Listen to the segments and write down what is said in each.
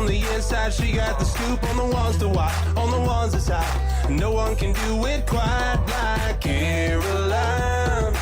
on the inside, she got the scoop on the ones to watch, on the ones that's hot. No one can do it quite like Caroline.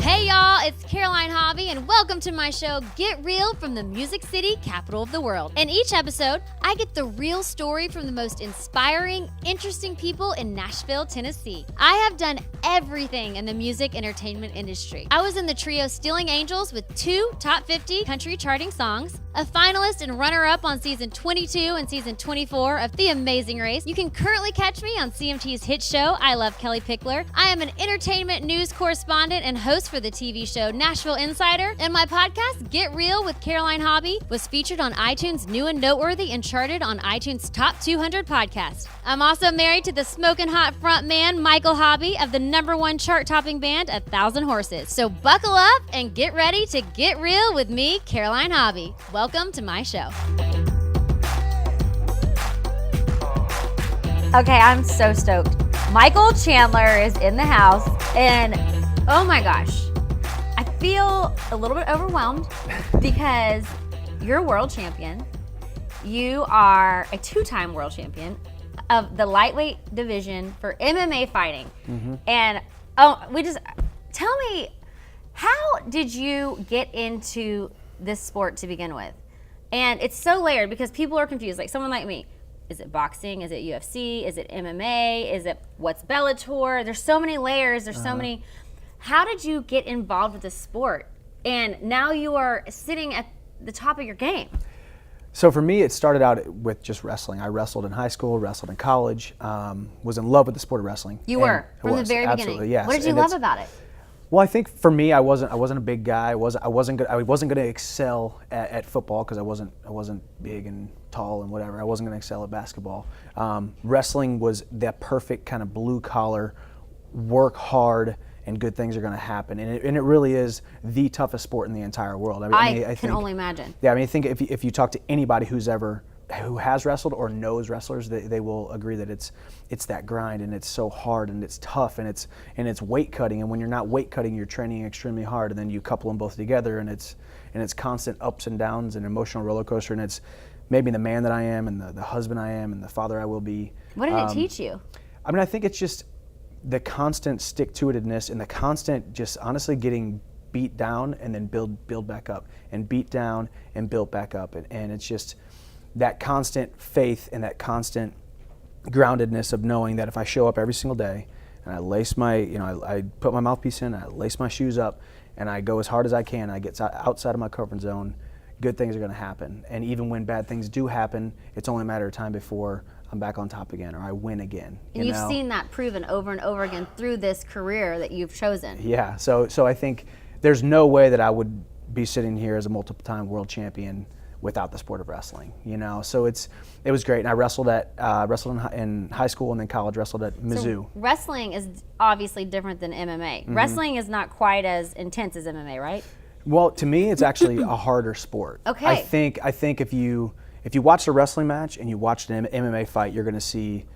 Hey y'all, it's Caroline Hobby and welcome to my show, Get Real from the Music City, capital of the world. In each episode, I get the real story from the most inspiring, interesting people in Nashville, Tennessee. I have done everything in the music entertainment industry. I was in the trio Stealing Angels with 2 top 50 country charting songs, a finalist and runner-up on season 22 and season 24 of The Amazing Race. You can currently catch me on CMT's hit show, I Love Kelly Pickler. I am an entertainment news correspondent and host for the TV show Nashville Insider, and my podcast, Get Real with Caroline Hobby, was featured on iTunes' New and Noteworthy and charted on iTunes' Top 200 podcast. I'm also married to the smoking hot front man, Michael Hobby, of the #1 chart-topping band, 1,000 Horses. So buckle up and get ready to get real with me, Caroline Hobby. Welcome to my show. Okay, I'm so stoked. Michael Chandler is in the house, and oh my gosh, I feel a little bit overwhelmed because you're a world champion. You are a 2-time world champion of the lightweight division for MMA fighting. And tell me, how did you get into this sport to begin with? And it's so layered because people are confused, like someone like me. Is it boxing? Is it UFC? Is it MMA? Is it what's Bellator? There's so many layers. There's so many. How did you get involved with this sport? And now you are sitting at the top of your game. So for me, it started out with just wrestling. I wrestled in high school, wrestled in college, was in love with the sport of wrestling. You were from the very beginning. Absolutely, yes. What did you love about it? Well, I think for me, I wasn't a big guy. I wasn't going to excel at football because I wasn't big and tall and whatever. I wasn't going to excel at basketball. Wrestling was that perfect kind of blue collar, work hard, and good things are going to happen. And it really is the toughest sport in the entire world. I can only imagine. Yeah, I mean, I think if you talk to anybody who has wrestled or knows wrestlers, they will agree that it's that grind, and it's so hard, and it's tough, and it's weight cutting. And when you're not weight cutting, you're training extremely hard, and then you couple them both together, and it's constant ups and downs and emotional roller coaster, and it's maybe the man that I am, and the husband I am, and the father I will be. What did it teach you? I mean, I think it's just the constant stick-to-itiveness and the constant just honestly getting beat down and then build back up, and beat down and build back up, and it's just that constant faith and that constant groundedness of knowing that if I show up every single day and I lace my, I put my mouthpiece in, I lace my shoes up, and I go as hard as I can, I get outside of my comfort zone, good things are going to happen. And even when bad things do happen, it's only a matter of time before I'm back on top again or I win again. And you've seen that proven over and over again through this career that you've chosen. Yeah, so I think there's no way that I would be sitting here as a multiple-time world champion without the sport of wrestling, So it was great, and I wrestled in high school and then college. Wrestled at Mizzou. So wrestling is obviously different than MMA. Wrestling is not quite as intense as MMA, right? Well, to me, it's actually a harder sport. Okay. I think if you watch a wrestling match and you watch an MMA fight, you're going to see,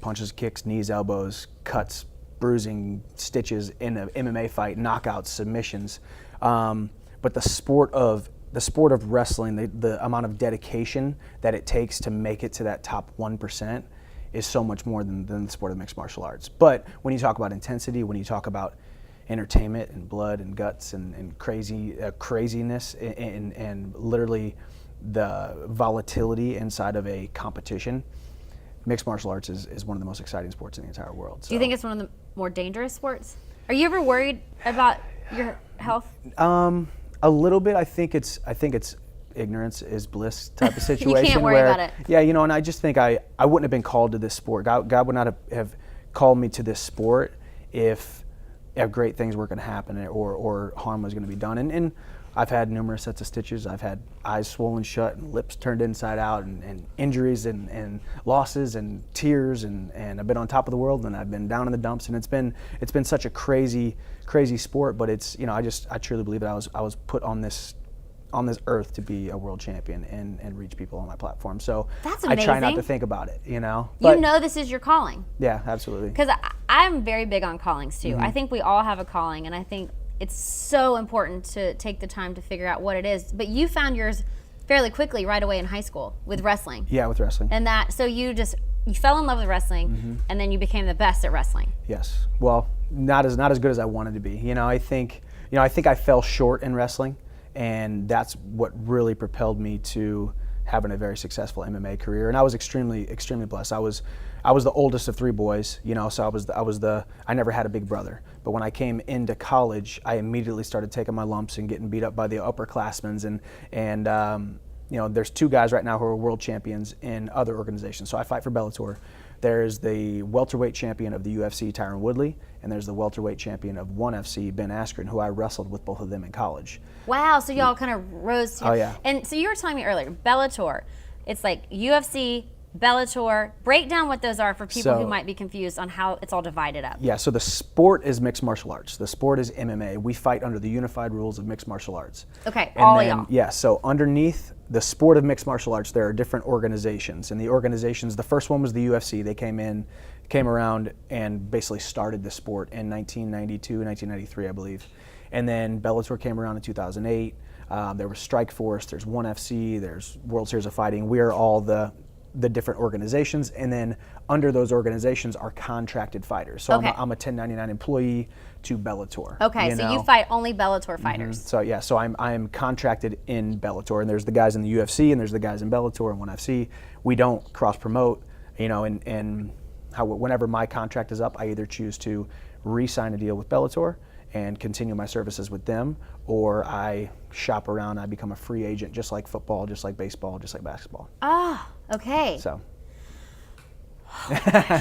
punches, kicks, knees, elbows, cuts, bruising, stitches in an MMA fight, knockouts, submissions. But the sport of wrestling, the amount of dedication that it takes to make it to that top 1% is so much more than the sport of mixed martial arts. But when you talk about intensity, when you talk about entertainment and blood and guts and craziness and literally the volatility inside of a competition, mixed martial arts is one of the most exciting sports in the entire world. So. Do you think it's one of the more dangerous sports? Are you ever worried about your health? A little bit. I think it's ignorance is bliss type of situation. You can't worry about it. Yeah, and I just think I wouldn't have been called to this sport. God would not have called me to this sport if great things were going to happen or harm was going to be done. And I've had numerous sets of stitches. I've had eyes swollen shut and lips turned inside out and injuries and losses and tears and I've been on top of the world and I've been down in the dumps, and it's been such a crazy sport. But it's I truly believe that I was put on this earth to be a world champion and reach people on my platform. So that's I try amazing. not to think about it, But this is your calling. Yeah, absolutely. Because I'm very big on callings too. I think we all have a calling, and I think it's so important to take the time to figure out what it is. But you found yours fairly quickly right away in high school with wrestling. Yeah, with wrestling. And so you fell in love with wrestling, and then you became the best at wrestling. Yes. Well, not as good as I wanted to be. I think I fell short in wrestling, and that's what really propelled me to having a very successful MMA career. And I was extremely blessed. I was the oldest of 3 boys, so I never had a big brother. But when I came into college, I immediately started taking my lumps and getting beat up by the upperclassmen. And there's 2 guys right now who are world champions in other organizations. So I fight for Bellator. There's the welterweight champion of the UFC, Tyron Woodley, and there's the welterweight champion of ONE FC, Ben Askren, who I wrestled with both of them in college. Wow, so y'all kind of rose to... Oh, yeah. And so you were telling me earlier, Bellator, it's like UFC, Bellator. Break down what those are for people who might be confused on how it's all divided up. Yeah, so the sport is mixed martial arts. The sport is MMA. We fight under the unified rules of mixed martial arts. Okay, And all of then, y'all. Yeah, so underneath the sport of mixed martial arts, there are different organizations. And the organizations, the first one was the UFC. They came around and basically started the sport in 1992, 1993, I believe. And then Bellator came around in 2008. There was Strikeforce, there's ONE FC, there's World Series of Fighting. We are all the different organizations, and then under those organizations are contracted fighters. So Okay. I'm a 1099 employee to Bellator. Okay, so you fight only Bellator fighters. So yeah, so I'm contracted in Bellator, and there's the guys in the UFC, and there's the guys in Bellator and ONE FC. We don't cross promote, and whenever my contract is up, I either choose to re-sign a deal with Bellator and continue my services with them, or I shop around. I become a free agent, just like football, just like baseball, just like basketball. Ah, okay. So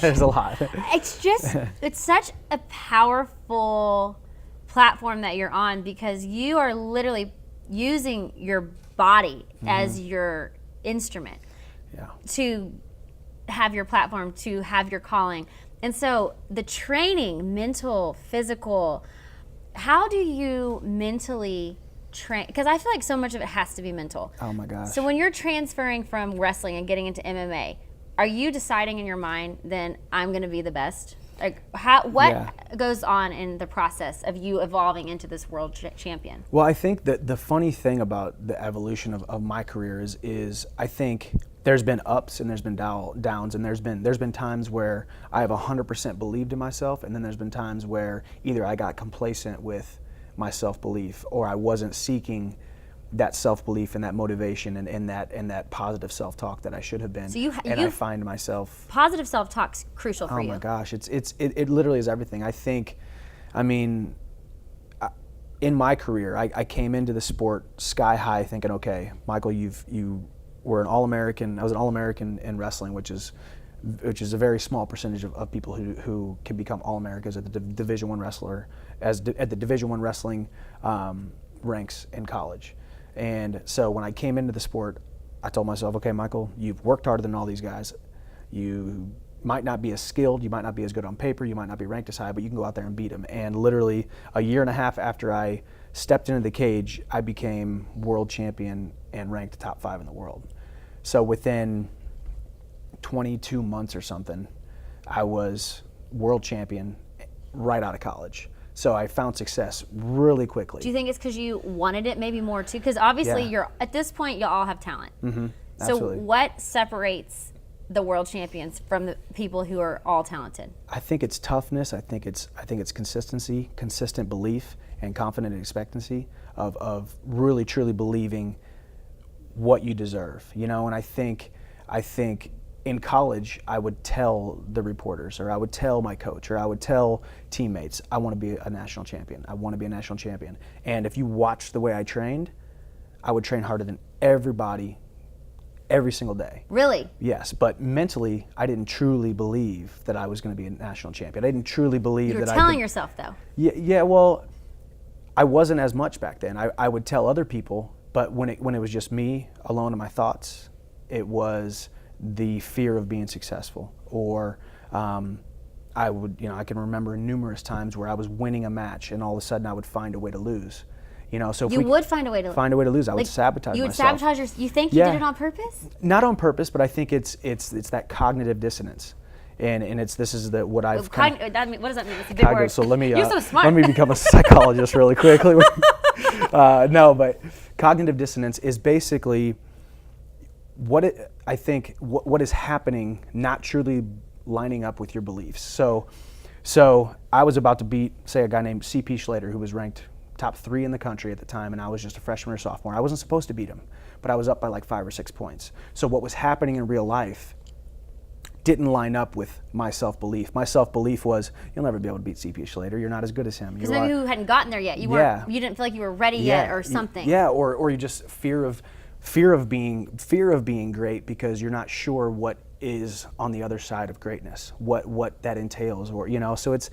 there's a lot. It's such a powerful platform that you're on, because you are literally using your body as your instrument Yeah. to have your platform, to have your calling. And so the training, mental, physical, how do you mentally train? Because I feel like so much of it has to be mental. Oh my gosh. So when you're transferring from wrestling and getting into MMA, are you deciding in your mind, then I'm going to be the best? Like, what goes on in the process of you evolving into this world champion? Well, I think that the funny thing about the evolution of my career is I think there's been ups and there's been downs, and there's been times where I have 100% believed in myself, and then there's been times where either I got complacent with my self-belief, or I wasn't seeking that self-belief and that motivation and that positive self-talk that I should have been. So I find myself... Positive self-talk's crucial for you. Oh my gosh, it literally is everything. I think, in my career, I came into the sport sky high thinking, okay, Michael, you were an All-American. I was an All-American in wrestling, which is a very small percentage of people who can become All-Americans at the Division I wrestler, at the Division I wrestling ranks in college. And so when I came into the sport, I told myself, okay, Michael, you've worked harder than all these guys. You might not be as skilled, you might not be as good on paper, you might not be ranked as high, but you can go out there and beat them. And literally a year and a half after I stepped into the cage, I became world champion and ranked top 5 in the world. So within 22 months or something, I was world champion right out of college. So I found success really quickly. Do you think it's because you wanted it maybe more too? Because obviously Yeah. at this point, you all have talent. Mm-hmm. So Absolutely. what separates the world champions from the people who are all talented? I think it's toughness. I think it's consistency, consistent belief, and confident expectancy of really truly believing what you deserve. And I think in college I would tell the reporters, or I would tell my coach, or I would tell teammates, I want to be a national champion. I want to be a national champion. And if you watch the way I trained, I would train harder than everybody every single day. Really? Yes, but mentally, I didn't truly believe that I was going to be a national champion. I didn't truly believe You were that telling yourself though. Yeah, well, I wasn't as much back then. I would tell other people, but when it was just me alone in my thoughts, it was the fear of being successful. Or I can remember numerous times where I was winning a match and all of a sudden I would find a way to lose. So if You would find a way to lose. I would sabotage myself. You would sabotage you think you Yeah. did it on purpose? Not on purpose, but I think it's that cognitive dissonance, and this is what I've kind of, What does that mean? It's a big word. so let me You're so smart. let me become a psychologist really quickly. No, but cognitive dissonance is basically I think what is happening not truly lining up with your beliefs. So I was about to beat, say, a guy named CP Schlater, who was ranked top 3 in the country at the time, and I was just a freshman or sophomore. I wasn't supposed to beat him, but I was up by like 5 or 6 points. So what was happening in real life didn't line up with my self-belief. My self-belief was, you'll never be able to beat CP Schlater. You're not as good as him. Because maybe you hadn't gotten there yet. You weren't. You didn't feel like you were ready yet, or something. Yeah, or you just fear of being great because you're not sure what is on the other side of greatness, what that entails, or so it's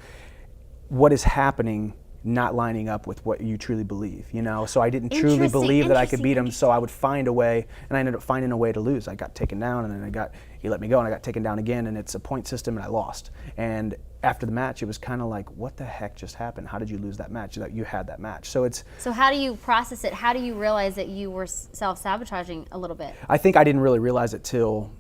what is happening not lining up with what you truly believe, so I didn't truly believe that I could beat him, so I would find a way, and I ended up finding a way to lose. I got taken down, and then he let me go, and I got taken down again, and it's a point system, and I lost. And after the match, it was kind of like, what the heck just happened? How did you lose that match? That you had that match. So how do you process it? How do you realize that you were self-sabotaging a little bit? I think I didn't really realize that till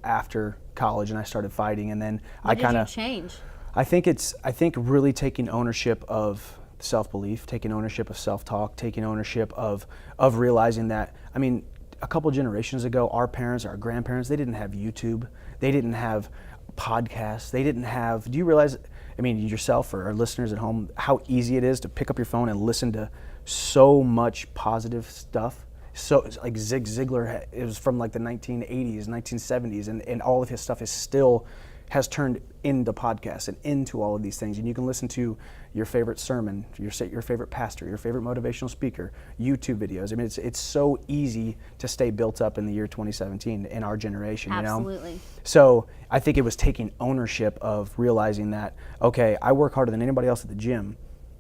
after college, and I started fighting, and then What did you change? I think really taking ownership of self-belief, taking ownership of self-talk, taking ownership of realizing that, a couple generations ago, our parents, our grandparents, they didn't have YouTube, they didn't have podcasts, they didn't have, do you realize, yourself or our listeners at home, how easy it is to pick up your phone and listen to so much positive stuff? So like Zig Ziglar, it was from like the 1980s, 1970s, and all of his stuff has turned into podcasts and into all of these things. And you can listen to your favorite sermon, your favorite pastor, your favorite motivational speaker, YouTube videos. It's so easy to stay built up in the year 2017 in our generation. Absolutely. So I think it was taking ownership of realizing that, okay, I work harder than anybody else at the gym,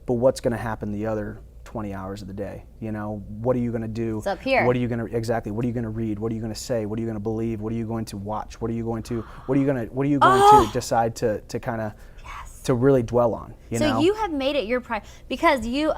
but what's going to happen the other 20 hours of the day? What are you going to do? It's up here. What are you going to read? What are you going to say? What are you going to believe? What are you going to watch? What are you going to to decide to kind of to really dwell on? You have made it your pride because you're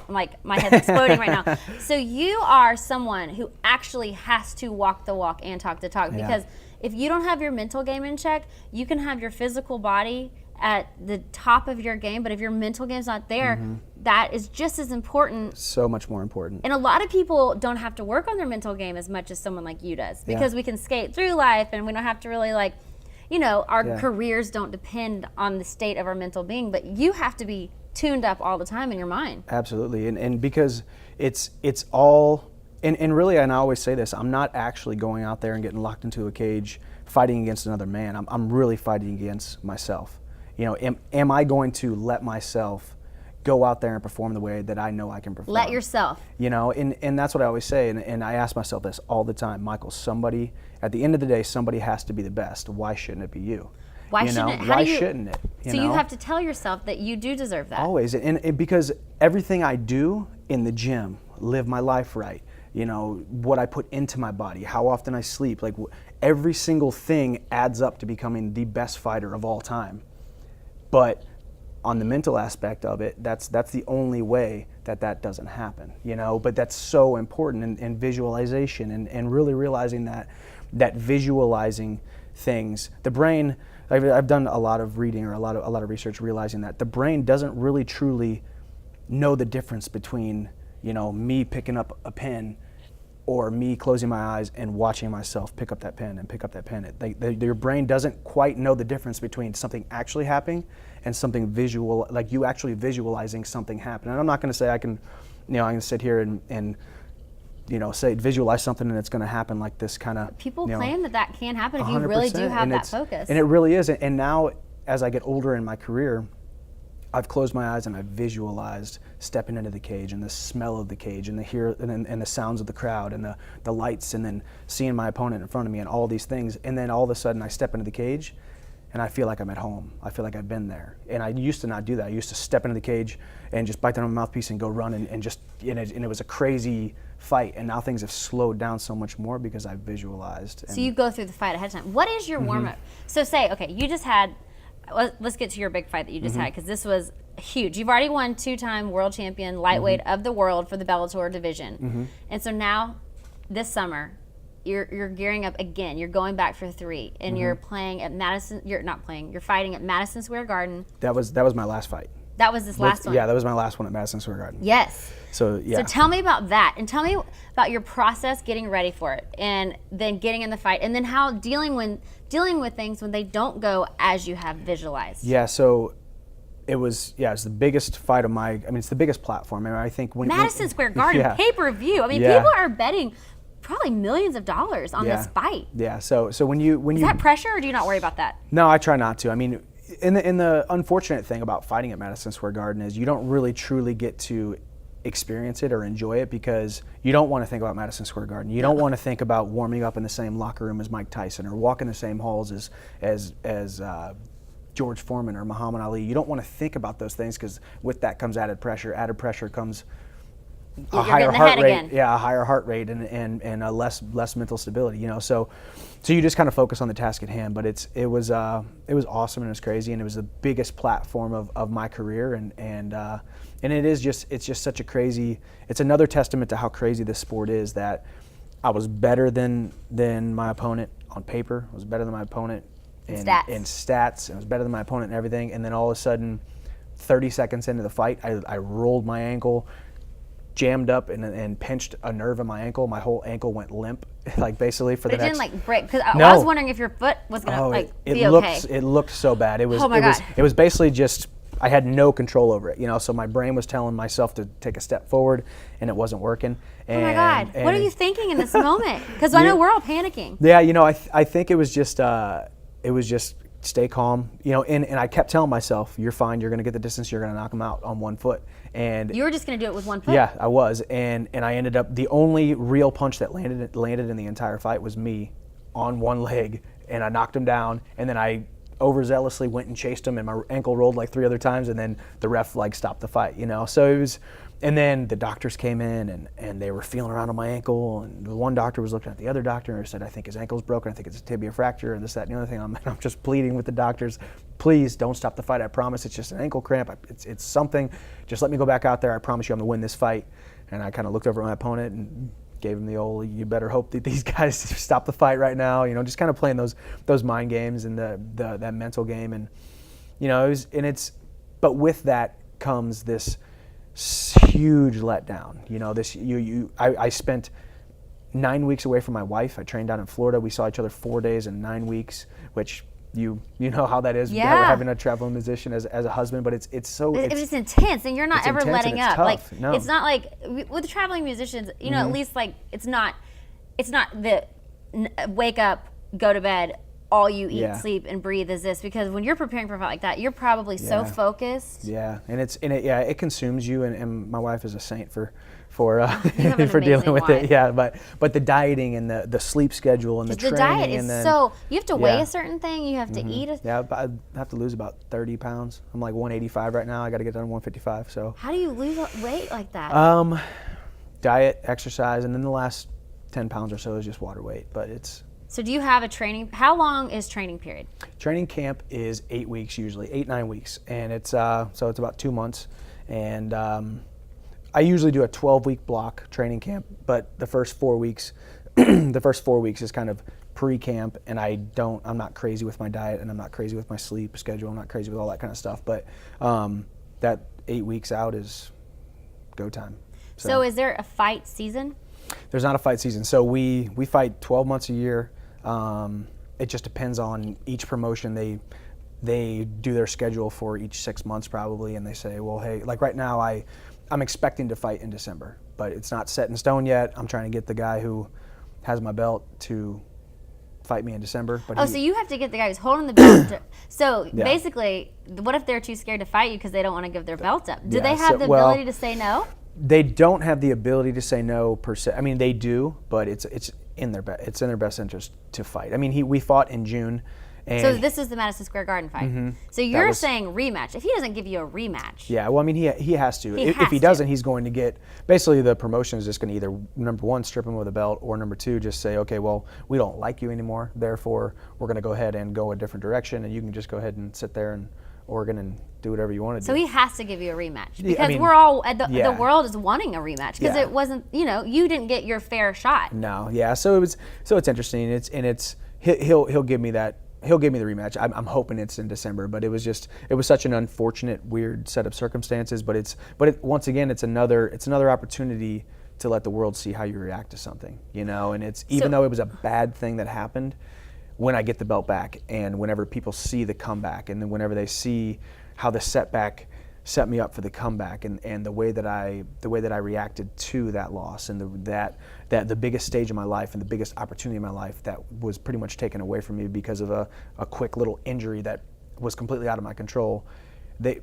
like my head's exploding right now. So you are someone who actually has to walk the walk and talk the talk, because if you don't have your mental game in check, you can have your physical body at the top of your game, but if your mental game's not there, that is just as important. So much more important. And a lot of people don't have to work on their mental game as much as someone like you does, because we can skate through life and we don't have to really our careers don't depend on the state of our mental being, but you have to be tuned up all the time in your mind. Absolutely, and because it's all, and really, and I always say this, I'm not actually going out there and getting locked into a cage fighting against another man. I'm really fighting against myself. Am I going to let myself go out there and perform the way that I know I can perform? Let yourself. And that's what I always say, and I ask myself this all the time, Michael, at the end of the day, somebody has to be the best. Why shouldn't it be you? Why shouldn't it? Why shouldn't it? So you have to tell yourself that you do deserve that. Always, and because everything I do in the gym, live my life right, what I put into my body, how often I sleep, like every single thing adds up to becoming the best fighter of all time. But on the mental aspect of it, that's the only way that doesn't happen, But that's so important in visualization and really realizing that visualizing things, the brain. I've done a lot of reading or a lot of research, realizing that the brain doesn't really truly know the difference between me picking up a pen or me closing my eyes and watching myself pick up that pen and pick up that pen. Your brain doesn't quite know the difference between something actually happening and something visual, like you actually visualizing something happen. And I'm not going to say I can sit here and say visualize something and it's going to happen like this kind of. People claim that can happen if you really do have that focus. And it really is. And now, as I get older in my career, I've closed my eyes and I've visualized stepping into the cage and the smell of the cage and the sounds of the crowd and the lights, and then seeing my opponent in front of me and all these things. And then all of a sudden I step into the cage and I feel like I'm at home. I feel like I've been there. And I used to not do that. I used to step into the cage and just bite down on my mouthpiece and go run and it was a crazy fight. And now things have slowed down so much more because I've visualized. So you go through the fight ahead of time. What is your warm-up? So say, okay, you just had, let's get to your big fight that you just had, because this was huge. You've already won 2-time world champion lightweight of the world for the Bellator division. And so now, this summer, you're gearing up again. You're going back for 3, and you're playing at Madison. You're not playing. You're fighting at Madison Square Garden. That was my last fight. That was this last one. Yeah, that was my last one at Madison Square Garden. Yes. So yeah. So tell me about that, and tell me about your process getting ready for it, and then getting in the fight, and then how dealing with things when they don't go as you have visualized. Yeah. So it's the biggest fight of it's the biggest platform. I think Madison Square Garden pay-per-view. People are betting probably millions of dollars on this fight. Yeah. So when you is that pressure, or do you not worry about that? No, I try not to. And the unfortunate thing about fighting at Madison Square Garden is you don't really truly get to experience it or enjoy it because you don't want to think about Madison Square Garden. You don't want to think about warming up in the same locker room as Mike Tyson or walking the same halls as George Foreman or Muhammad Ali. You don't want to think about those things because with that comes added pressure. Added pressure comes a higher heart rate. Again. Yeah, a higher heart rate and a less mental stability. So you just kind of focus on the task at hand. But it was awesome and it was crazy and it was the biggest platform of my career and it's just such a crazy. It's another testament to how crazy this sport is that I was better than my opponent on paper. I was better than my opponent in stats. I was better than my opponent in everything. And then all of a sudden, 30 seconds into the fight, I rolled my ankle, jammed up and pinched a nerve in my ankle. My whole ankle went limp, basically for the next. It didn't break because I was wondering if your foot was gonna be okay. It looked so bad. It was. Oh my God. It was basically just. I had no control over it, So my brain was telling myself to take a step forward, and it wasn't working. Oh my God! What are you thinking in this moment? Because I know we're all panicking. Yeah, I think it was just stay calm, and I kept telling myself, you're fine, you're going to get the distance, you're going to knock him out on one foot. And you were just going to do it with one foot? Yeah, I was. And I ended up, the only real punch that landed in the entire fight was me on one leg, and I knocked him down, and then I overzealously went and chased him, and my ankle rolled 3 other times, and then the ref stopped the fight, So it was, and then the doctors came in and they were feeling around on my ankle, and the one doctor was looking at the other doctor and said, I think his ankle's broken, I think it's a tibia fracture, and this, that, and the other thing. I'm just pleading with the doctors, please don't stop the fight, I promise, it's just an ankle cramp, it's something, just let me go back out there, I promise you I'm gonna win this fight. And I kind of looked over at my opponent and gave him the old, you better hope that these guys stop the fight right now, just kind of playing those mind games and that mental game. And but with that comes this huge letdown. I spent 9 weeks away from my wife. I trained down in Florida. We saw each other 4 days in 9 weeks, which you know how that is. Yeah. Having a traveling musician as a husband, but it's intense, and you're not ever letting up. Tough. No. It's not like with traveling musicians, at least it's not the wake up, go to bed, all you eat, sleep, and breathe is this, because when you're preparing for a fight like that, you're probably so focused. Yeah, and it consumes you, and my wife is a saint for for dealing with wife. it. Yeah, but the dieting and the sleep schedule and the training. The diet is so, you have to weigh a certain thing, you have to eat a... Yeah, I have to lose about 30 pounds. I'm 185 right now. I got to get down to 155. So how do you lose weight like that? Diet, exercise, and then the last 10 pounds or so is just water weight. But it's... So do you have a training, how long is training period? Training camp is 8 weeks usually, 8-9 weeks. And it's so it's about 2 months. And I usually do a 12-week block training camp, but the first 4 weeks, is kind of pre-camp, and I'm not crazy with my diet, and I'm not crazy with my sleep schedule. I'm not crazy with all that kind of stuff. But that 8 weeks out is go time. So is there a fight season? There's not a fight season. So we fight 12 months a year. It just depends on each promotion. They do their schedule for each 6 months probably, and they say, well, hey, like right now I'm expecting to fight in December, but it's not set in stone yet. I'm trying to get the guy who has my belt to fight me in December. But so you have to get the guy who's holding the belt. So basically, what if they're too scared to fight you because they don't want to give their belt up? Do they have the ability to say no? They don't have the ability to say no per se. I mean, they do, but it's in their best interest to fight. I mean, we fought in June. And so this is the Madison Square Garden fight. Mm-hmm. So you're saying rematch. If he doesn't give you a rematch. Yeah, well, I mean, he has to. If he doesn't, he's going to get, basically the promotion is just going to either, number one, strip him of the belt, or number two, just say, okay, well, we don't like you anymore, therefore we're going to go ahead and go a different direction, and you can just go ahead and sit there in Oregon and do whatever you want to do. So he has to give you a rematch, because we're all, the world is wanting a rematch, because it wasn't, you didn't get your fair shot. No, yeah, so it's interesting, he'll give me that he'll give me the rematch. I'm hoping it's in December, but it was such an unfortunate, weird set of circumstances. But once again, it's another opportunity to let the world see how you react to something, And it's even though it was a bad thing that happened, when I get the belt back, and whenever people see the comeback, and then whenever they see how the setback set me up for the comeback, and the way that I reacted to that loss, and the biggest stage of my life and the biggest opportunity in my life that was pretty much taken away from me because of a quick little injury that was completely out of my control.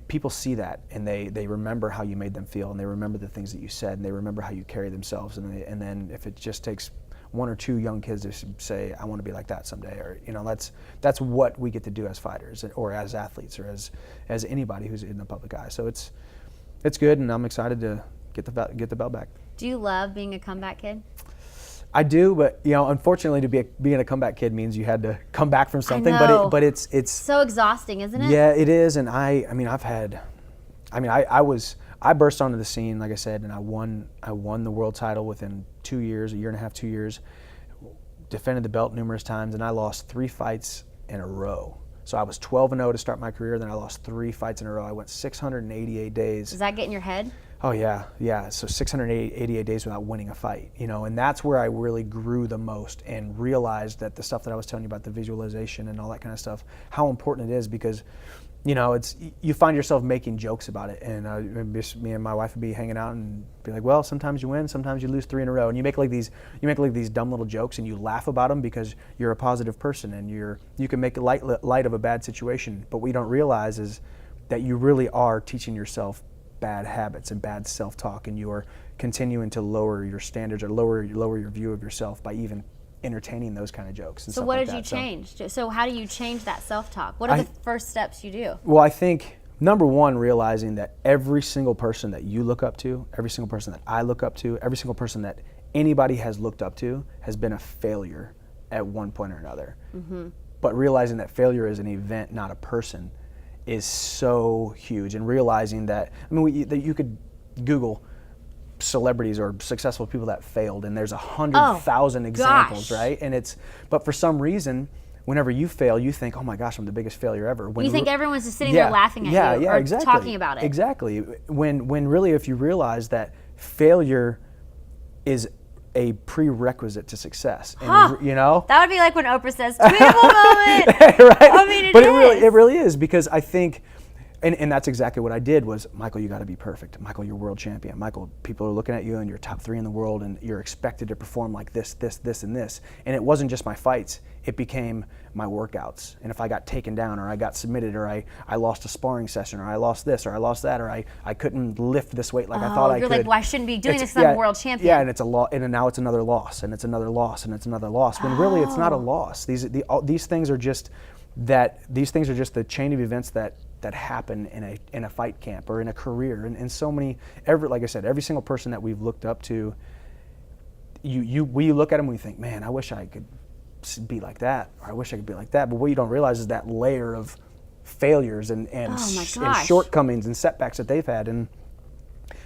People see that, and they remember how you made them feel, and they remember the things that you said, and they remember how you carry themselves, and then if it just takes one or two young kids to say, I want to be like that someday, or that's what we get to do as fighters, or as athletes, or as anybody who's in the public eye. So it's good, and I'm excited to get the belt back. Do you love being a comeback kid? I do, but unfortunately, being a comeback kid means you had to come back from something. I know. But it's so exhausting, isn't it? Yeah, it is, and I burst onto the scene, like I said, and I won the world title within 2 years, a year and a half, 2 years, defended the belt numerous times, and I lost 3 fights in a row. So I was 12-0 to start my career, then I lost 3 fights in a row. I went 688 days. Does that get in your head? Oh yeah. So 688 days without winning a fight, and that's where I really grew the most and realized that the stuff that I was telling you about, the visualization and all that kind of stuff, how important it is, because you find yourself making jokes about it, and me and my wife would be hanging out and be like, well, sometimes you win, sometimes you lose 3 in a row, and you make like these dumb little jokes, and you laugh about them because you're a positive person, and you can make light of a bad situation. But what you don't realize is that you really are teaching yourself bad habits and bad self-talk, and you are continuing to lower your standards, or lower your view of yourself by even entertaining those kind of jokes. And so stuff what like did that. you change? So how do you change that self-talk? What are the first steps you do? Well, I think number one, realizing that every single person that you look up to, every single person that I look up to, every single person that anybody has looked up to has been a failure at one point or another. Mm-hmm. But realizing that failure is an event, not a person, is so huge. And realizing that, that you could Google celebrities or successful people that failed, and there's 100,000 examples, right? But for some reason, whenever you fail, you think, oh my gosh, I'm the biggest failure ever. You think everyone's just sitting there laughing at you, or exactly. talking about it. Exactly. When really, if you realize that failure is a prerequisite to success, and that would be like when Oprah says, "Tweetable moment." Right? I mean, but it really is, because I think. And that's exactly what I did was, Michael, you got to be perfect. Michael, you're world champion. Michael, people are looking at you and you're top 3 in the world, and you're expected to perform like this, and this. And it wasn't just my fights. It became my workouts. And if I got taken down, or I got submitted, or I lost a sparring session, or I lost this, or I lost that, or I couldn't lift this weight like I thought I could. You're like, well, I shouldn't be doing this because I'm a world champion. Yeah, and it's a loss, and now it's another loss, and it's another loss, and it's another loss. When really it's not a loss. These things are just the chain of events that happen in a fight camp or in a career, and so many. Like I said, every single person that we've looked up to, we look at them and we think, man, I wish I could be like that, or I wish I could be like that. But what you don't realize is that layer of failures and shortcomings and setbacks that they've had. And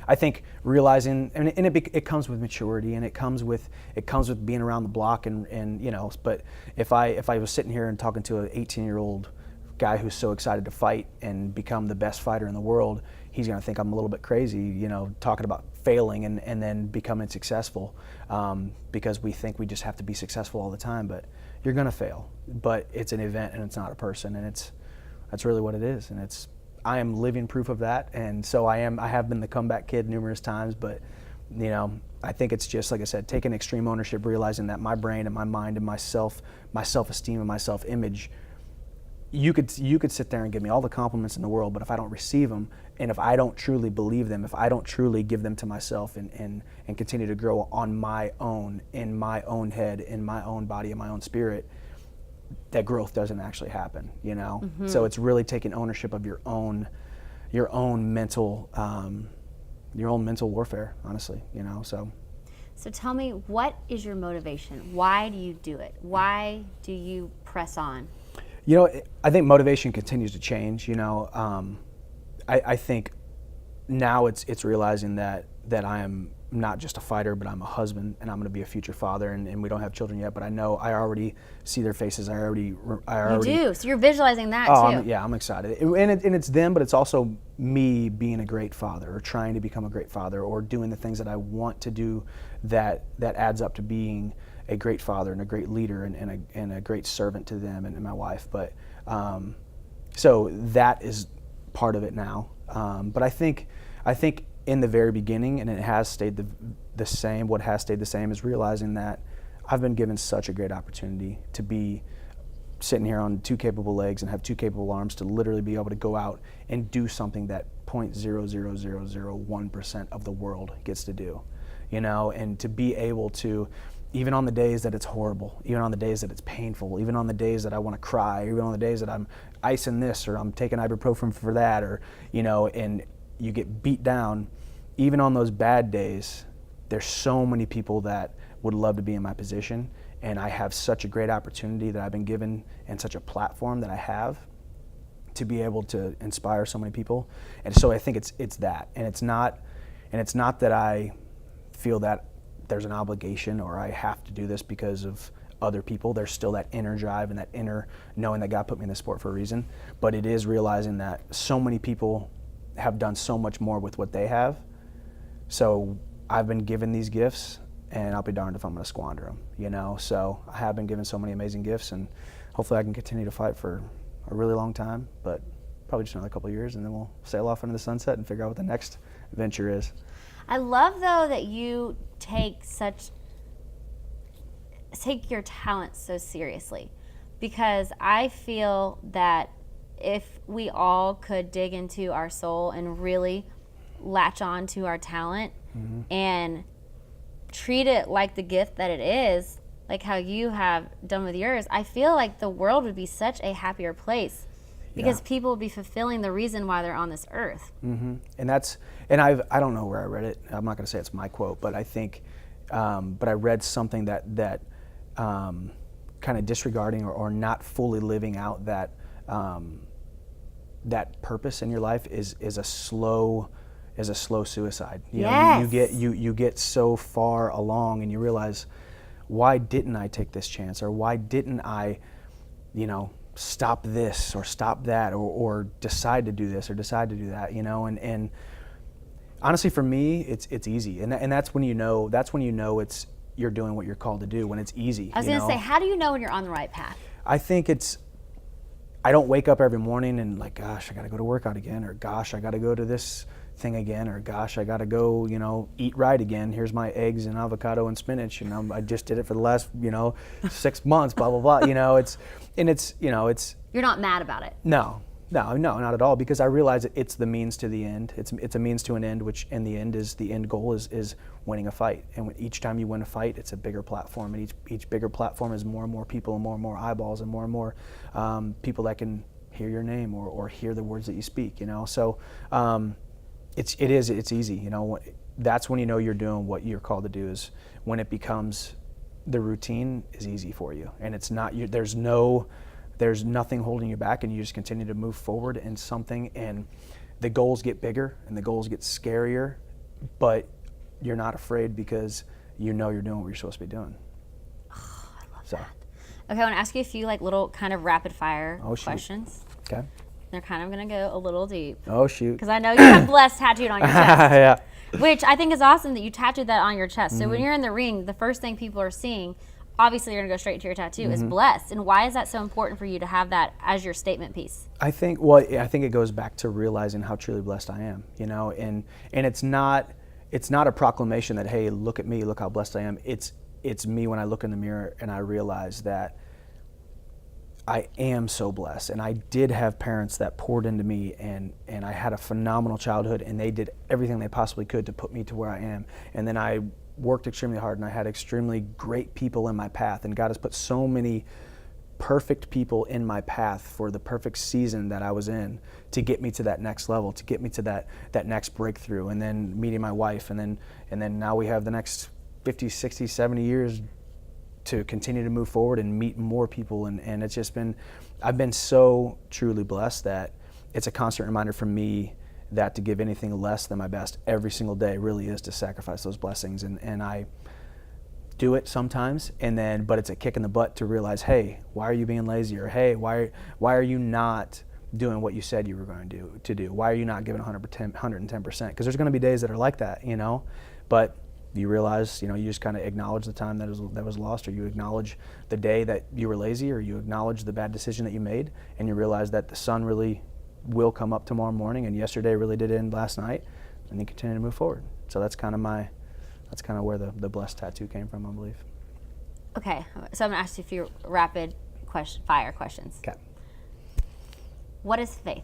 I think realizing, and it comes with maturity, and it comes with being around the block, and But if I was sitting here and talking to an 18-year-old guy who's so excited to fight and become the best fighter in the world, he's going to think I'm a little bit crazy, talking about failing and then becoming successful, because we think we just have to be successful all the time. But you're going to fail. But it's an event, and it's not a person, and that's really what it is. And I am living proof of that. And so I have been the comeback kid numerous times, but I think it's just, like I said, taking extreme ownership, realizing that my brain and my mind and my self-esteem and my self-image, you could sit there and give me all the compliments in the world, but if I don't receive them, and if I don't truly believe them, if I don't truly give them to myself and continue to grow on my own, in my own head, in my own body, in my own spirit, that growth doesn't actually happen, Mm-hmm. So it's really taking ownership of your own mental warfare, honestly, So tell me, what is your motivation? Why do you do it? Why do you press on? I think motivation continues to change. I think now it's realizing that I am not just a fighter, but I'm a husband, and I'm going to be a future father, and we don't have children yet, but I know I already see their faces. I already. You do, so you're visualizing that too. I'm excited, and it's them, but it's also me being a great father, or trying to become a great father, or doing the things that I want to do that adds up to being a great father and a great leader and a great servant to them and my wife. But so that is part of it now. But I think in the very beginning, and it has stayed the same, what has stayed the same is realizing that I've been given such a great opportunity to be sitting here on 2 capable legs and have 2 capable arms, to literally be able to go out and do something that 0.00001% of the world gets to do, and to be able to, even on the days that it's horrible, even on the days that it's painful, even on the days that I want to cry, even on the days that I'm icing this, or I'm taking ibuprofen for that, or, and you get beat down, even on those bad days, there's so many people that would love to be in my position, and I have such a great opportunity that I've been given, and such a platform that I have to be able to inspire so many people. And so I think it's that, and it's not that I feel that there's an obligation or I have to do this because of other people. There's still that inner drive and that inner knowing that God put me in this sport for a reason, but it is realizing that so many people have done so much more with what they have. So I've been given these gifts, and I'll be darned if I'm going to squander them, So I have been given so many amazing gifts, and hopefully I can continue to fight for a really long time, but probably just another couple of years, and then we'll sail off into the sunset and figure out what the next venture is. I love, though, that you take your talent so seriously, because I feel that if we all could dig into our soul and really latch on to our talent and treat it like the gift that it is, like how you have done with yours, I feel like the world would be such a happier place, because people would be fulfilling the reason why they're on this earth. And I don't know where I read it. I'm not going to say it's my quote, but I think, but I read something that kind of disregarding or not fully living out that purpose in your life is a slow suicide. You get so far along and you realize, why didn't I take this chance, or why didn't I, stop this or stop that, or decide to do this or decide to do that, and honestly, for me, it's easy, and that's when you know it's you're doing what you're called to do, when it's easy. I was going to say, how do you know when you're on the right path? I think I don't wake up every morning and like, gosh, I got to go to workout again, or gosh, I got to go to this thing again, or gosh, I got to go, eat right again. Here's my eggs and avocado and spinach, and I just did it for the last, 6 months, blah, blah, blah. You're not mad about it. No, not at all, because I realize it's the means to the end. It's a means to an end, which in the end is the end goal is winning a fight. And each time you win a fight, it's a bigger platform, and each bigger platform is more and more people and more eyeballs and more people that can hear your name or hear the words that you speak. So it's easy. That's when you're doing what you're called to do, is when it becomes the routine is easy for you, and it's not you. There's nothing holding you back, and you just continue to move forward in something, and the goals get bigger and the goals get scarier, but you're not afraid because you're doing what you're supposed to be doing. Oh, I love that. Okay, I want to ask you a few little kind of rapid fire questions. Okay. They're kind of going to go a little deep. Oh, shoot. Because I know you have Blessed tattooed on your chest. Yeah. Which I think is awesome that you tattooed that on your chest. So when you're in the ring, the first thing people are seeing, obviously you're going to go straight to your tattoo, is Blessed. And why is that so important for you to have that as your statement piece? I think it goes back to realizing how truly blessed I am, and it's not a proclamation that, hey, look at me, look how blessed I am. It's me when I look in the mirror and I realize that I am so blessed, and I did have parents that poured into me, and I had a phenomenal childhood, and they did everything they possibly could to put me to where I am. And then I worked extremely hard, and I had extremely great people in my path, and God has put so many perfect people in my path for the perfect season that I was in to get me to that next level, to get me to that next breakthrough, and then meeting my wife, and then now we have the next 50, 60, 70 years to continue to move forward and meet more people, and it's just been, I've been so truly blessed that it's a constant reminder for me that to give anything less than my best every single day really is to sacrifice those blessings. And I do it sometimes, but it's a kick in the butt to realize, hey, why are you being lazy? Or hey, why are you not doing what you said you were going to do? Why are you not giving 110%? Because there's going to be days that are like that, but you realize, you just kind of acknowledge the time that was lost, or you acknowledge the day that you were lazy, or you acknowledge the bad decision that you made, and you realize that the sun really will come up tomorrow morning, and yesterday really did end last night, and you continue to move forward. So that's kind of where the blessed tattoo came from, I believe. Okay, so I'm gonna ask you a few rapid fire questions. Okay. What is faith?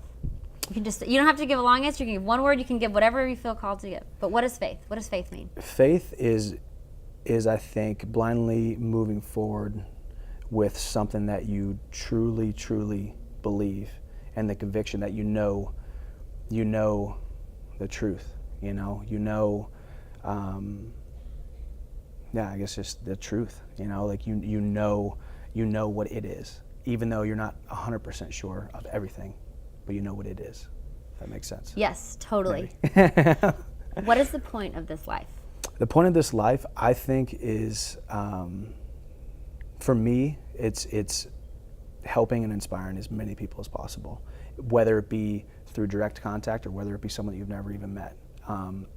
You don't have to give a long answer. You can give one word. You can give whatever you feel called to give. But what is faith? What does faith mean? Faith is I think blindly moving forward with something that you truly, truly believe, and the conviction that you know the truth. I guess just the truth. Like you know what it is, even though you're not 100% sure of everything. But you know what it is. If that makes sense. Yes, totally. What is the point of this life? The point of this life, I think, is, for me, it's helping and inspiring as many people as possible, whether it be through direct contact or whether it be someone that you've never even met,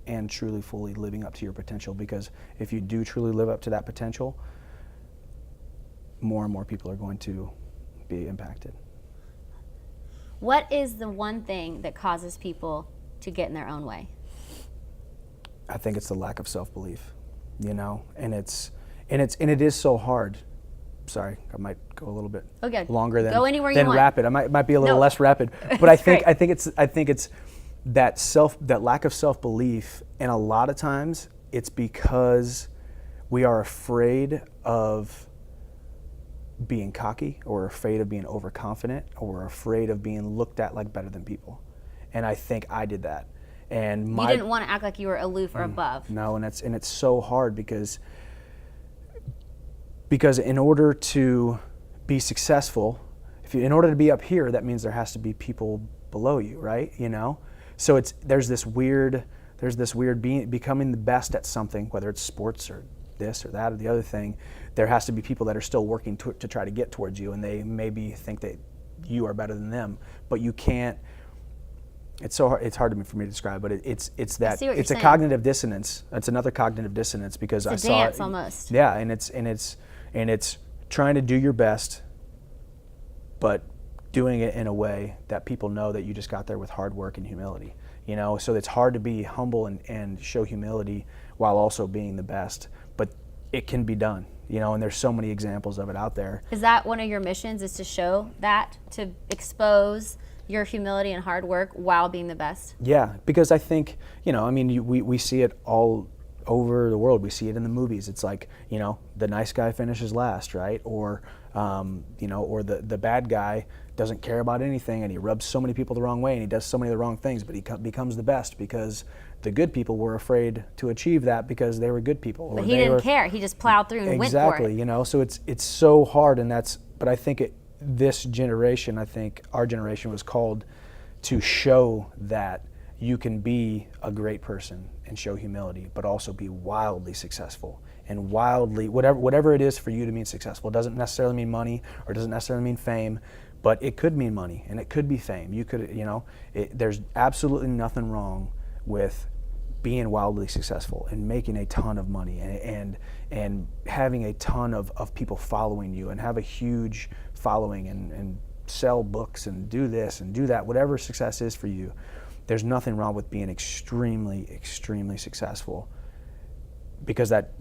and truly, fully living up to your potential. Because if you do truly live up to that potential, more and more people are going to be impacted. What is the one thing that causes people to get in their own way? I think it's the lack of self-belief, and it is so hard. Sorry, I might go a little bit longer than rapid. I might be a little less rapid, but I think it's that lack of self-belief, and a lot of times it's because we are afraid of being cocky, or afraid of being overconfident, or afraid of being looked at like better than people. And I think I did that. And you didn't want to act like you were aloof or above. No, and it's so hard because in order to be successful, in order to be up here, that means there has to be people below you, right? So there's this weird becoming the best at something, whether it's sports or this or that or the other thing. There has to be people that are still working to try to get towards you, and they maybe think that you are better than them, but you can't. It's so hard. It's hard for me to describe, but it's a cognitive dissonance. It's another cognitive dissonance because it's a dance almost. Yeah, and it's trying to do your best, but doing it in a way that people know that you just got there with hard work and humility. So it's hard to be humble and show humility while also being the best, but it can be done. And there's so many examples of it out there. Is that one of your missions, is to show that, to expose your humility and hard work while being the best? Yeah, because I think, we see it all over the world. We see it in the movies. It's like, the nice guy finishes last, right? Or, or the bad guy doesn't care about anything, and he rubs so many people the wrong way, and he does so many of the wrong things, but he becomes the best because the good people were afraid to achieve that because they were good people. But he didn't care. He just plowed through and went for it. Exactly, so it's so hard, but I think this generation, I think our generation was called to show that you can be a great person and show humility, but also be wildly successful and whatever it is for you to mean successful. It doesn't necessarily mean money, or it doesn't necessarily mean fame, but it could mean money and it could be fame. You could, there's absolutely nothing wrong with being wildly successful and making a ton of money and having a ton of people following you and have a huge following and sell books and do this and do that, whatever success is for you. There's nothing wrong with being extremely, extremely successful, because that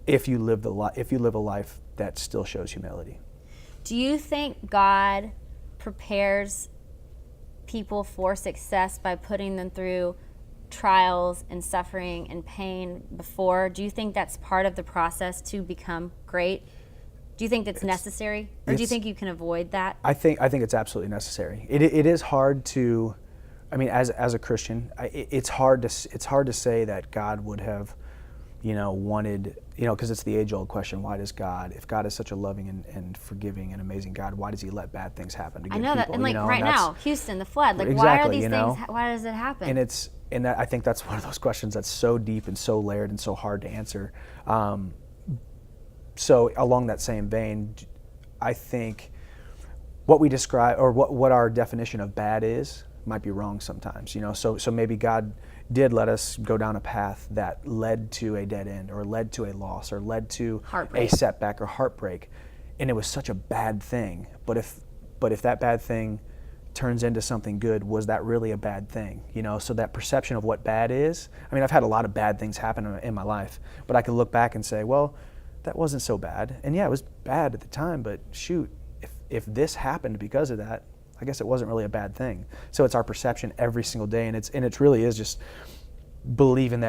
if you live a life that still shows humility. Do you think God prepares people for success by putting them through trials and suffering and pain before? Do you think that's part of the process to become great? Do you think that's necessary, or do you think you can avoid that? I think it's absolutely necessary. It is hard to, as a Christian, it's hard to say that God would have, wanted, because it's the age-old question, why does God, if God is such a loving and forgiving and amazing God, why does he let bad things happen to good people? I know that, and like right now, Houston, the flood, like exactly, why are these things, why does it happen? And I think that's one of those questions that's so deep and so layered and so hard to answer. So along that same vein, I think what we describe, or what our definition of bad is, might be wrong sometimes. So maybe God did let us go down a path that led to a dead end, or led to a loss, or led to heartbreak. A setback or heartbreak, and it was such a bad thing. But if that bad thing turns into something good, was that really a bad thing? So that perception of what bad is. I mean, I've had a lot of bad things happen in my life, but I can look back and say, well, that wasn't so bad. And yeah, it was bad at the time, but shoot, if this happened because of that, I guess it wasn't really a bad thing. So it's our perception every single day, and it really is just believing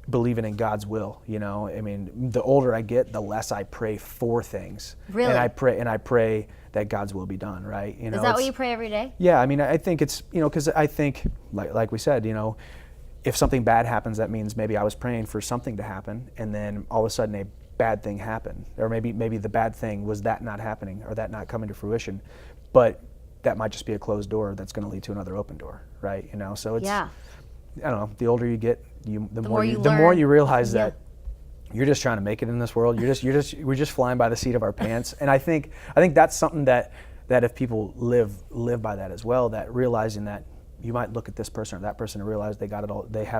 believing in God's will. I mean, the older I get, the less I pray for things. Really? And I pray that God's will be done. Right? Is that what you pray every day? Yeah. I mean, I think it's because I think like we said, if something bad happens, that means maybe I was praying for something to happen, and then all of a sudden a bad thing happened, or maybe the bad thing was that not happening, or that not coming to fruition, but that might just be a closed door that's going to lead to another open door, right? So it's, I don't know, the older you get, the more you realize that you're just trying to make it in this world. We're just flying by the seat of our pants. And I think that's something that if people live by that as well, that realizing that you might look at this person or that person and realize they have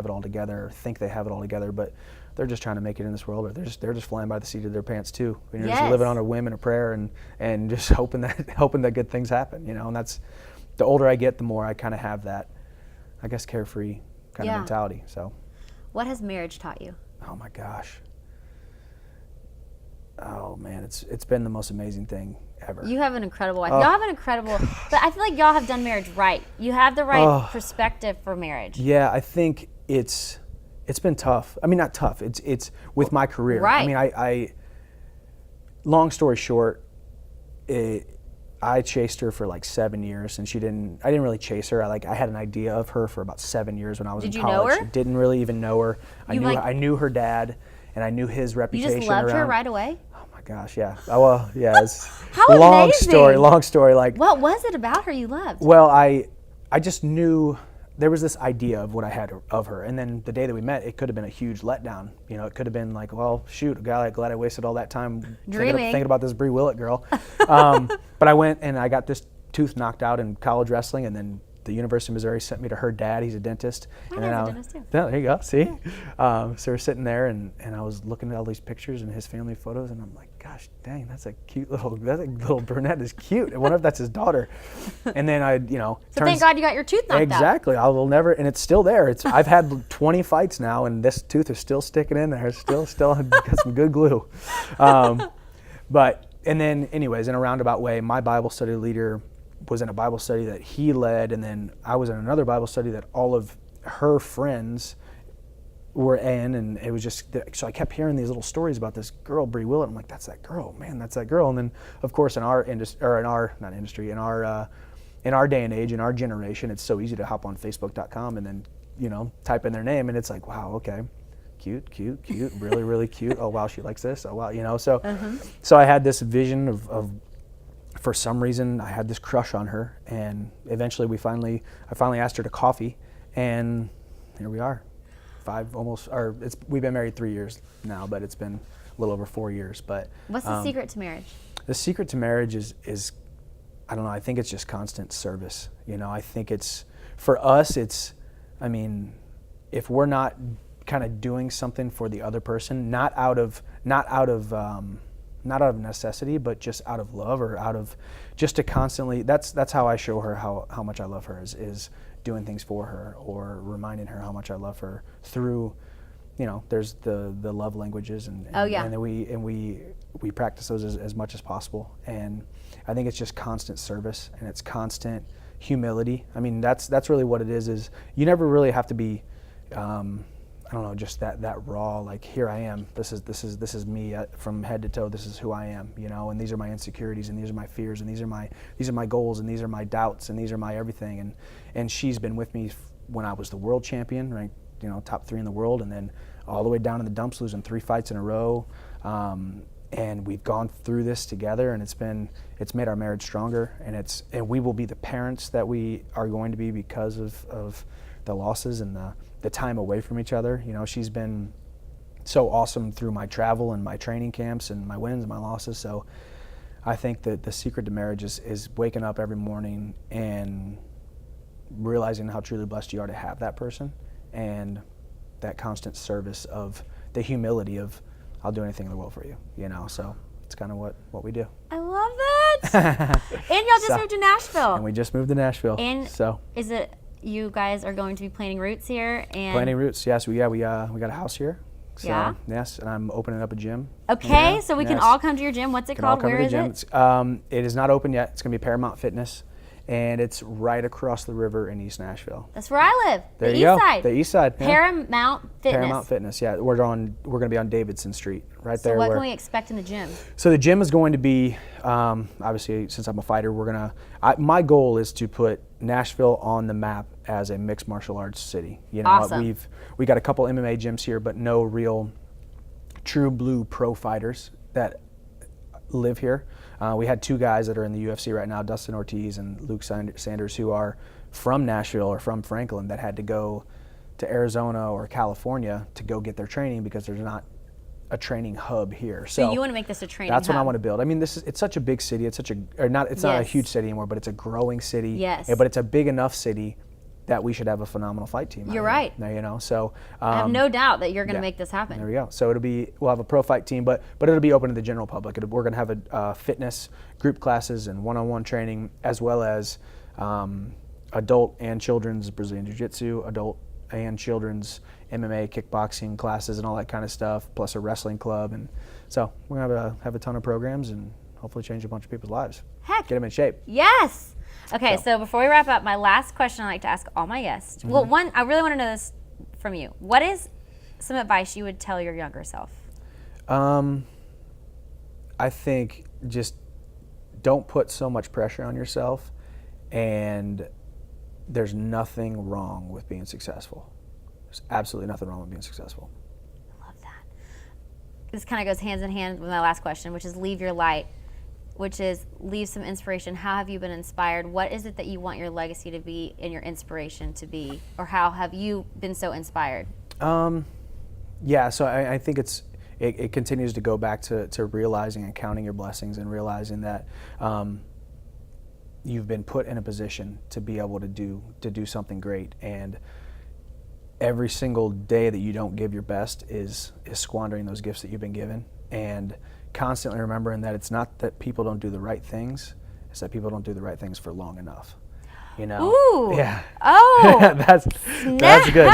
it all together, or think they have it all together, but they're just trying to make it in this world, or they're just flying by the seat of their pants too. You're just living on a whim and a prayer, and just hoping that good things happen. And that's, the older I get, the more I kind of have that, I guess, carefree kind of mentality. So, what has marriage taught you? Oh my gosh. Oh man, it's been the most amazing thing ever. You have an incredible wife. Y'all have an incredible, but I feel like y'all have done marriage right. You have the right perspective for marriage. Yeah, I think it's been tough. I mean, not tough. It's with my career. Right. I mean, I long story short, I chased her for like 7 years, and I didn't really chase her. I had an idea of her for about 7 years when I was in college. Did you know her? Didn't really even know her. I knew her dad, and I knew his reputation. You just loved her right away? Oh my gosh, yeah. Oh well, yeah. It's How long amazing. Long story. What was it about her you loved? Well, I just knew there was this idea of what I had of her, and then the day that we met, it could have been a huge letdown. It could have been like, well, shoot, glad I wasted all that time thinking about this Bree Willett girl. But I went and I got this tooth knocked out in college wrestling, and then the University of Missouri sent me to her dad. He's a dentist. My dad's a dentist too. Yeah, there you go. See? So we're sitting there, and I was looking at all these pictures and his family photos, and I'm like, gosh, dang, that little brunette is cute. I wonder if that's his daughter. And then So thank God you got your tooth knocked out. Exactly. I will never, and it's still there. I've had 20 fights now, and this tooth is still sticking in there. It's still got some good glue. And then anyways, in a roundabout way, my Bible study leader was in a Bible study that he led, and then I was in another Bible study that all of her friends were in, and it was just, so I kept hearing these little stories about this girl, Bree Willett. I'm like, that's that girl, man, that's that girl. And then, of course, in our industry, or in our day and age, in our generation, it's so easy to hop on Facebook.com and then, type in their name, and it's like, wow, okay, cute, really, really cute. Oh wow, she likes this. Oh wow, so I had this vision of for some reason I had this crush on her, and eventually I finally asked her to coffee, and here we are. We've been married 3 years now, but it's been a little over 4 years. But what's the secret to marriage? The secret to marriage is I don't know, I think it's just constant service. I think it's, for us, if we're not kind of doing something for the other person, not out of necessity, but just out of love, or out of just to constantly, that's how I show her how much I love her, is doing things for her, or reminding her how much I love her through, there's the love languages, and we practice those as much as possible. And I think it's just constant service, and it's constant humility. I mean, that's really what it is you never really have to be I don't know, just that raw, like, here I am, this is me from head to toe, this is who I am, and these are my insecurities, and these are my fears, and these are my goals, and these are my doubts, and these are my everything. And she's been with me when I was the world champion, ranked top 3 in the world, and then all the way down in the dumps, losing 3 fights in a row. And we've gone through this together, and it's made our marriage stronger, and we will be the parents that we are going to be because of the losses and the time away from each other. You know, she's been so awesome through my travel and my training camps and my wins and my losses. So I think that the secret to marriage is waking up every morning and realizing how truly blessed you are to have that person, and that constant service of the humility of, I'll do anything in the world for you, you know. So it's kind of what we do. I love that. And y'all just moved to Nashville. And we just moved to Nashville. And so is it you guys are going to be planting roots here? And planting roots, yes. We got a house here. So, yeah. Yes, and I'm opening up a gym. Okay, Yeah, so we can yes. all come to your gym. What's it Can all called? come Where to is the gym. it? It is not open yet. It's going to be Paramount Fitness, and it's right across the river in East Nashville. That's where I live. There the you east go. side. The east side. Yeah. Paramount Fitness. Paramount Fitness. Yeah, we're going to be on Davidson Street, right So there. what can we expect in the gym? So the gym is going to be, obviously, since I'm a fighter, my goal is to put Nashville on the map as a mixed martial arts city. You know, Awesome. we got a couple MMA gyms here, but no real true blue pro fighters that live here. We had 2 guys that are in the UFC right now, Dustin Ortiz and Luke Sanders, who are from Nashville or from Franklin, that had to go to Arizona or California to go get their training because there's not a training hub here. So you want to make this a training That's hub. what I want to build. I mean, it's such a big city. It's not a Yes. huge city anymore, but it's a growing city. Yes. But it's a big enough city that we should have a phenomenal fight team. You're right. Now, you know, so I have no doubt that you're going to yeah. make this happen. There we go. So we'll have a pro fight team, but it'll be open to the general public. We're going to have a fitness group classes and one-on-one training, as well as adult and children's Brazilian Jiu-Jitsu, adult and children's MMA, kickboxing classes, and all that kind of stuff, plus a wrestling club. And so we're going to have a ton of programs and hopefully change a bunch of people's lives. Heck. Get them in shape. Yes. Okay, so before we wrap up, my last question I like to ask all my guests. Mm-hmm. Well, one, I really want to know this from you. What is some advice you would tell your younger self? I think just don't put so much pressure on yourself, and there's nothing wrong with being successful. There's absolutely nothing wrong with being successful. I love that. This kind of goes hands in hand with my last question, which is leave your light, which is leave some inspiration. How have you been inspired? What is it that you want your legacy to be and your inspiration to be? Or how have you been so inspired? Yeah, so I think it continues to go back to realizing and counting your blessings and realizing that you've been put in a position to be able to do something great, and every single day that you don't give your best is squandering those gifts that you've been given, and constantly remembering that it's not that people don't do the right things, it's that people don't do the right things for long enough. You know? Ooh. Yeah. Oh. that's good.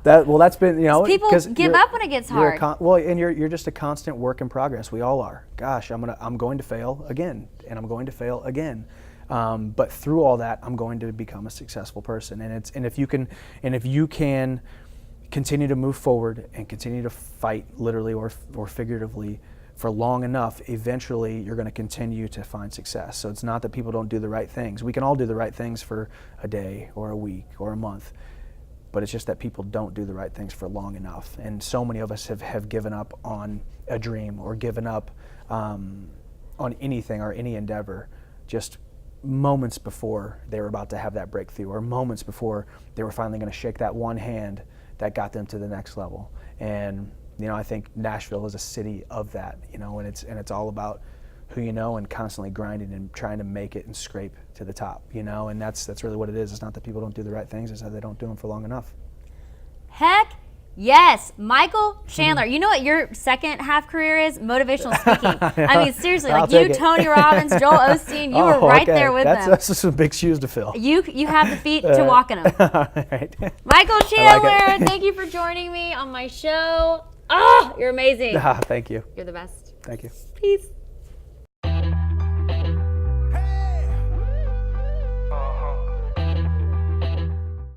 That's been, you know, people give up when it gets hard. And you're just a constant work in progress. We all are. Gosh, I'm going to fail again, and I'm going to fail again. But through all that, I'm going to become a successful person. And if you can continue to move forward and continue to fight, literally or figuratively, for long enough, eventually you're going to continue to find success. So it's not that people don't do the right things. We can all do the right things for a day or a week or a month, but it's just that people don't do the right things for long enough. And so many of us have given up on a dream or given up on anything or any endeavor just moments before they were about to have that breakthrough, or moments before they were finally going to shake that one hand that got them to the next level. And you know, I think Nashville is a city of that, you know, and it's all about who you know and constantly grinding and trying to make it and scrape to the top, you know, and that's really what it is. It's not that people don't do the right things, it's that they don't do them for long enough. Heck yes, Michael Chandler. You know what your second half career is? Motivational speaking. I mean, seriously, like you, Tony Robbins, Joel Osteen, you were right there with them. That's some big shoes to fill. You have the feet to walk in them. Right. Michael Chandler, thank you for joining me on my show. Oh, you're amazing. Thank you. You're the best. Thank you. Peace.